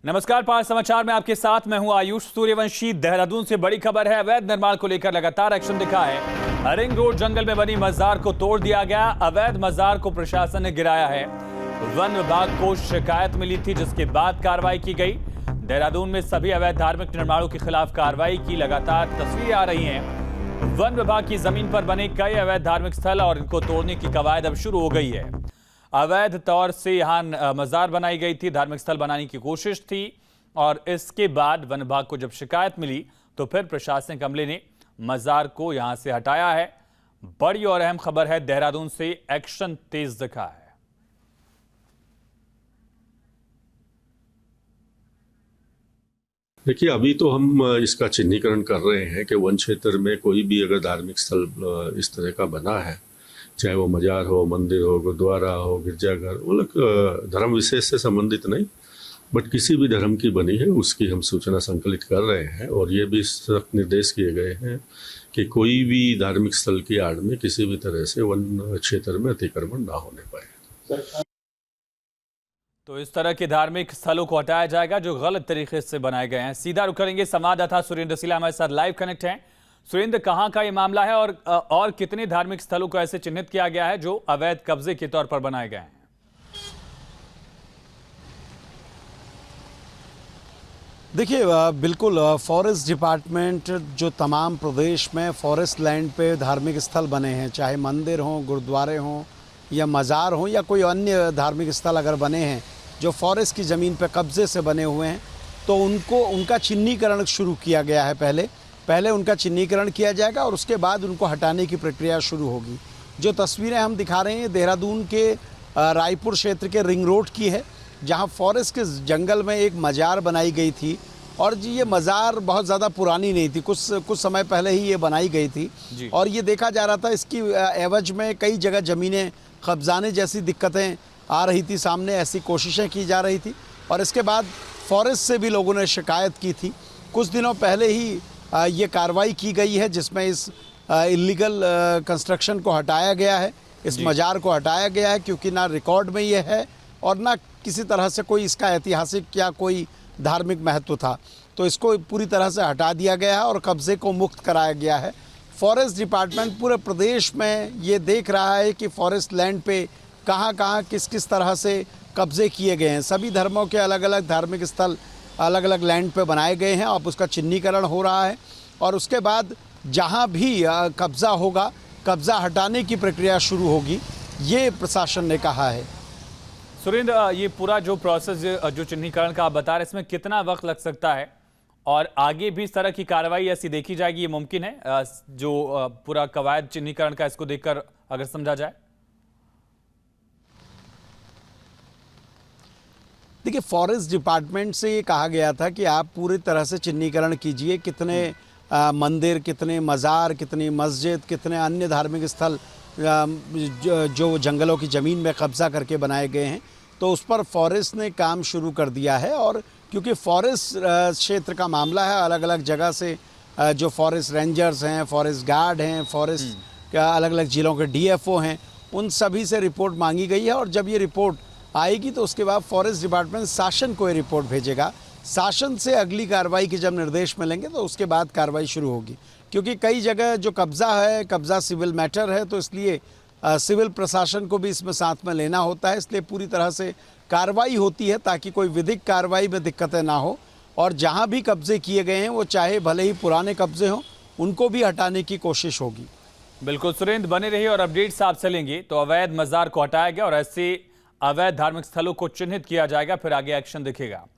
नमस्कार, 5 समाचार में आपके साथ मैं हूं आयुष सूर्यवंशी। देहरादून से बड़ी खबर है। अवैध निर्माण को लेकर लगातार एक्शन दिखा है। रिंग रोड जंगल में बनी मजार को तोड़ दिया गया। अवैध मजार को प्रशासन ने गिराया है। वन विभाग को शिकायत मिली थी, जिसके बाद कार्रवाई की गई। देहरादून में सभी अवैध धार्मिक निर्माणों के खिलाफ कार्रवाई की लगातार तस्वीरें आ रही हैं। वन विभाग की जमीन पर बने कई अवैध धार्मिक स्थल और इनको तोड़ने की कवायद अब शुरू हो गई है। अवैध तौर से यहां मजार बनाई गई थी, धार्मिक स्थल बनाने की कोशिश थी और इसके बाद वन विभाग को जब शिकायत मिली तो फिर प्रशासनिक अमले ने मजार को यहां से हटाया है। बड़ी और अहम खबर है, देहरादून से एक्शन तेज दिखा है। देखिए, अभी तो हम इसका चिन्हीकरण कर रहे हैं कि वन क्षेत्र में कोई भी अगर धार्मिक स्थल इस तरह का बना है, चाहे वो मजार हो, मंदिर हो, गुरुद्वारा हो, गिरजाघर, वो लोग धर्म विशेष से संबंधित नहीं, बट किसी भी धर्म की बनी है उसकी हम सूचना संकलित कर रहे हैं। और ये भी सख्त निर्देश किए गए हैं कि कोई भी धार्मिक स्थल की आड़ में किसी भी तरह से वन क्षेत्र में अतिक्रमण ना होने पाए। तो इस तरह के धार्मिक स्थलों को हटाया जाएगा जो गलत तरीके से बनाए गए हैं। सीधा रुख करेंगे, संवाददाता सुरेंद्र सिला हमारे साथ लाइव कनेक्ट हैं। सुरेंद्र, कहां का ये मामला है और कितने धार्मिक स्थलों को ऐसे चिन्हित किया गया है जो अवैध कब्जे के तौर पर बनाए गए हैं? देखिए, बिल्कुल फॉरेस्ट डिपार्टमेंट जो तमाम प्रदेश में फॉरेस्ट लैंड पे धार्मिक स्थल बने हैं, चाहे मंदिर हों, गुरुद्वारे हों या मज़ार हों या कोई अन्य धार्मिक स्थल अगर बने हैं जो फॉरेस्ट की ज़मीन पे कब्ज़े से बने हुए हैं, तो उनका चिन्हीकरण शुरू किया गया है। पहले उनका चिन्हीकरण किया जाएगा और उसके बाद उनको हटाने की प्रक्रिया शुरू होगी। जो तस्वीरें हम दिखा रहे हैं देहरादून के रायपुर क्षेत्र के रिंग रोड की है, जहां फॉरेस्ट के जंगल में एक मजार बनाई गई थी। और जी, ये मजार बहुत ज़्यादा पुरानी नहीं थी, कुछ समय पहले ही ये बनाई गई थी। और ये देखा जा रहा था इसकी एवज में कई जगह ज़मीनें कब्जाने जैसी दिक्कतें आ रही थी सामने, ऐसी कोशिशें की जा रही थी। और इसके बाद फॉरेस्ट से भी लोगों ने शिकायत की थी। कुछ दिनों पहले ही ये कार्रवाई की गई है जिसमें इस इलीगल कंस्ट्रक्शन को हटाया गया है, इस मजार को हटाया गया है, क्योंकि ना रिकॉर्ड में ये है और ना किसी तरह से कोई इसका ऐतिहासिक या कोई धार्मिक महत्व था। तो इसको पूरी तरह से हटा दिया गया है और कब्ज़े को मुक्त कराया गया है। फॉरेस्ट डिपार्टमेंट पूरे प्रदेश में ये देख रहा है कि फॉरेस्ट लैंड पे कहाँ किस तरह से कब्ज़े किए गए हैं। सभी धर्मों के अलग अलग धार्मिक स्थल अलग अलग लैंड पे बनाए गए हैं। अब उसका चिन्हीकरण हो रहा है और उसके बाद जहाँ भी कब्ज़ा होगा, कब्ज़ा हटाने की प्रक्रिया शुरू होगी, ये प्रशासन ने कहा है। सुरेंद्र, ये पूरा जो प्रोसेस जो चिन्हीकरण का आप बता रहे हैं, इसमें कितना वक्त लग सकता है और आगे भी इस तरह की कार्रवाई ऐसी देखी जाएगी, ये मुमकिन है जो पूरा कवायद चिन्हीकरण का इसको देखकर अगर समझा जाए? देखिए, फॉरेस्ट डिपार्टमेंट से ये कहा गया था कि आप पूरी तरह से चिन्हीकरण कीजिए, कितने मंदिर, कितने मज़ार, कितनी मस्जिद, कितने अन्य धार्मिक स्थल जो जंगलों की ज़मीन में कब्ज़ा करके बनाए गए हैं। तो उस पर फॉरेस्ट ने काम शुरू कर दिया है। और क्योंकि फॉरेस्ट क्षेत्र का मामला है, अलग अलग जगह से जो फॉरेस्ट रेंजर्स हैं, फॉरेस्ट गार्ड हैं, फॉरेस्ट का अलग अलग ज़िलों के डीएफओ हैं, उन सभी से रिपोर्ट मांगी गई है। और जब ये रिपोर्ट आएगी तो उसके बाद फॉरेस्ट डिपार्टमेंट शासन को ये रिपोर्ट भेजेगा। शासन से अगली कार्रवाई के जब निर्देश मिलेंगे तो उसके बाद कार्रवाई शुरू होगी। क्योंकि कई जगह जो कब्ज़ा सिविल मैटर है, तो इसलिए सिविल प्रशासन को भी इसमें साथ में लेना होता है। इसलिए पूरी तरह से कार्रवाई होती है ताकि कोई विधिक कार्रवाई में दिक्कतें ना हो। और जहाँ भी कब्ज़े किए गए हैं, वो चाहे भले ही पुराने कब्ज़े हों, उनको भी हटाने की कोशिश होगी। बिल्कुल सुरेंद्र, बने रहिए और अपडेट्स आपसे लेंगे। तो अवैध मजार को हटाया गया और ऐसे अवैध धार्मिक स्थलों को चिन्हित किया जाएगा, फिर आगे एक्शन दिखेगा।